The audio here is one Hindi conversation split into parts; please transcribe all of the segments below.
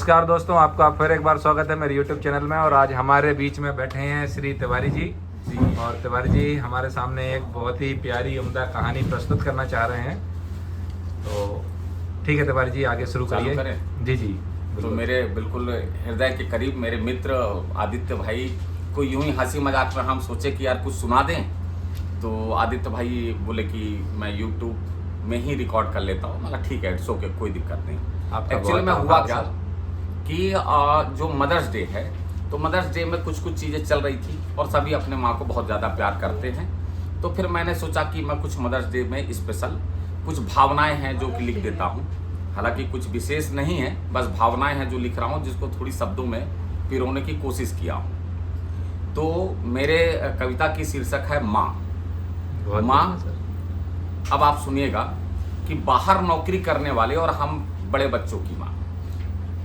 नमस्कार दोस्तों, आपका फिर एक बार स्वागत है मेरे YouTube चैनल में। और आज हमारे बीच में बैठे हैं श्री तिवारी जी। और तिवारी जी हमारे सामने एक बहुत ही प्यारी उम्दा कहानी प्रस्तुत करना चाह रहे हैं। तो ठीक है तिवारी जी, आगे शुरू करिए। जी जी। तो मेरे बिल्कुल हृदय के करीब मेरे मित्र आदित्य भाई को यूं ही हंसी मजाक में हम सोचे कि यार कुछ सुना दें। तो आदित्य भाई बोले कि मैं YouTube में ही रिकॉर्ड कर लेता हूँ। मतलब ठीक है, इट्स ओके, कोई दिक्कत नहीं। एक्चुअली में हुआ क्या कि जो मदर्स डे है, तो मदर्स डे में कुछ चीज़ें चल रही थी और सभी अपने माँ को बहुत ज़्यादा प्यार करते हैं। तो फिर मैंने सोचा कि मैं कुछ मदर्स डे में स्पेशल कुछ भावनाएं हैं जो कि लिख देता हूँ। हालांकि कुछ विशेष नहीं है, बस भावनाएं हैं जो लिख रहा हूँ, जिसको थोड़ी शब्दों में पिरोने की कोशिश किया हूँ। तो मेरे कविता की शीर्षक है माँ। माँ। अब आप सुनिएगा कि बाहर नौकरी करने वाले और हम बड़े बच्चों की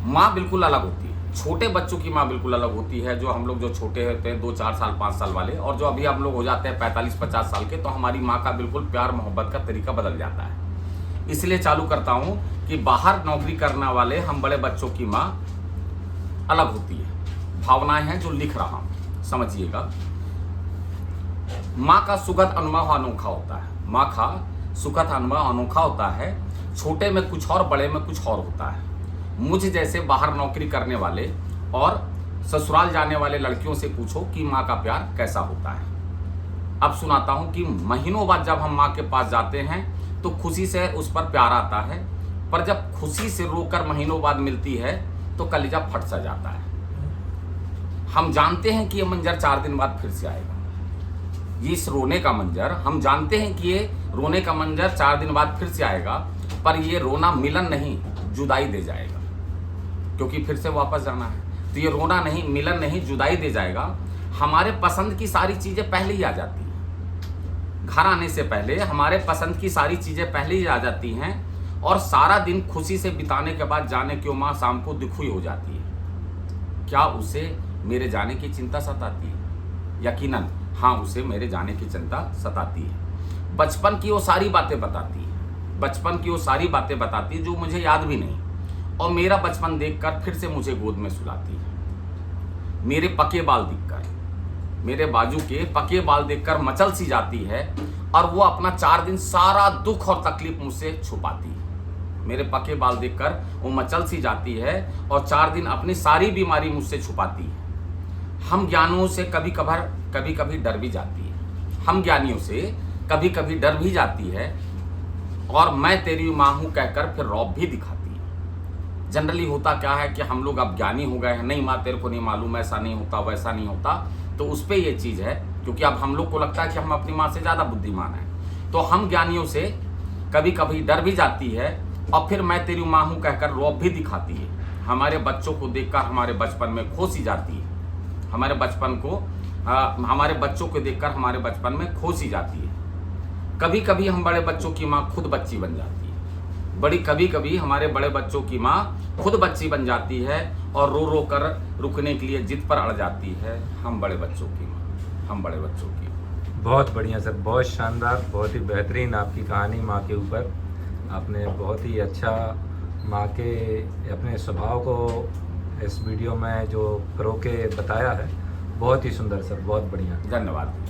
माँ बिल्कुल अलग होती है। छोटे बच्चों की माँ बिल्कुल अलग होती है। जो हम लोग जो छोटे होते हैं 2-4 साल 5 साल वाले, और जो अभी हम लोग हो जाते हैं 45-50 साल के, तो हमारी माँ का बिल्कुल प्यार मोहब्बत का तरीका बदल जाता है। इसलिए चालू करता हूँ कि बाहर नौकरी करने वाले हम बड़े बच्चों की माँ अलग होती है। भावनाएं हैं जो लिख रहा हूँ, समझिएगा। माँ का सुखद अनुभव अनोखा होता है। माँ का सुखद अनुभव अनोखा होता है। छोटे में कुछ और, बड़े में कुछ और होता है। मुझ जैसे बाहर नौकरी करने वाले और ससुराल जाने वाले लड़कियों से पूछो कि माँ का प्यार कैसा होता है। अब सुनाता हूँ कि महीनों बाद जब हम माँ के पास जाते हैं तो खुशी से उस पर प्यार आता है, पर जब खुशी से रोकर महीनों बाद मिलती है तो कलेजा फट सा जाता है। हम जानते हैं कि ये मंजर 4 दिन बाद फिर से आएगा। ये इस रोने का मंजर, हम जानते हैं कि ये रोने का मंजर 4 दिन बाद फिर से आएगा, पर ये रोना मिलन नहीं, जुदाई दे जाएगा, क्योंकि फिर से वापस जाना है। तो ये रोना नहीं, मिलन नहीं, जुदाई दे जाएगा। हमारे पसंद की सारी चीजें पहले ही आ जाती हैं। घर आने से पहले हमारे पसंद की सारी चीजें पहले ही आ जाती हैं, और सारा दिन खुशी से बिताने के बाद जाने क्यों माँ शाम को दुखी हो जाती है। क्या उसे मेरे जाने की चिंता सताती है? यकीनन हाँ, उसे मेरे जाने की चिंता सताती है। बचपन की वो सारी बातें बताती है। बचपन की वो सारी बातें बताती है जो मुझे याद भी नहीं, और मेरा बचपन देखकर फिर से मुझे गोद में सुलाती है। मेरे पके बाल देखकर, मेरे बाजू के पके बाल देखकर मचल सी जाती है, और वो अपना 4 दिन सारा दुख और तकलीफ मुझसे छुपाती है। मेरे पके बाल देखकर वो मचल सी जाती है और 4 दिन अपनी सारी बीमारी मुझसे छुपाती है। हम ज्ञानियों से कभी कभी डर भी जाती है। हम ज्ञानियों से कभी कभी डर भी जाती है, और मैं तेरी माँ हूँ कहकर फिर रौब भी दिखाती है। जनरली होता क्या है कि हम लोग अब ज्ञानी हो गए हैं, नहीं माँ तेरे को नहीं मालूम, ऐसा नहीं होता, वैसा नहीं होता। तो उस पर ये चीज़ है, क्योंकि अब हम लोग को लगता है कि हम अपनी माँ से ज़्यादा बुद्धिमान हैं। तो हम ज्ञानियों से कभी कभी डर भी जाती है, और फिर मैं तेरी माँ हूँ कहकर रौब भी दिखाती है। हमारे बच्चों को देखकर हमारे बचपन में खो सी जाती है। हमारे बच्चों को देखकर हमारे बचपन में खो सी जाती है। कभी कभी हम बड़े बच्चों की माँ खुद बच्ची बन जाती है। कभी कभी हमारे बड़े बच्चों की माँ खुद बच्ची बन जाती है, और रो रो कर रुकने के लिए जिद पर अड़ जाती है। हम बड़े बच्चों की माँ, हम बड़े बच्चों की। बहुत बढ़िया सर, बहुत शानदार, बहुत ही बेहतरीन आपकी कहानी माँ के ऊपर। आपने बहुत ही अच्छा माँ के अपने स्वभाव को इस वीडियो में जो करो के बताया है। बहुत ही सुंदर सर, बहुत बढ़िया, धन्यवाद।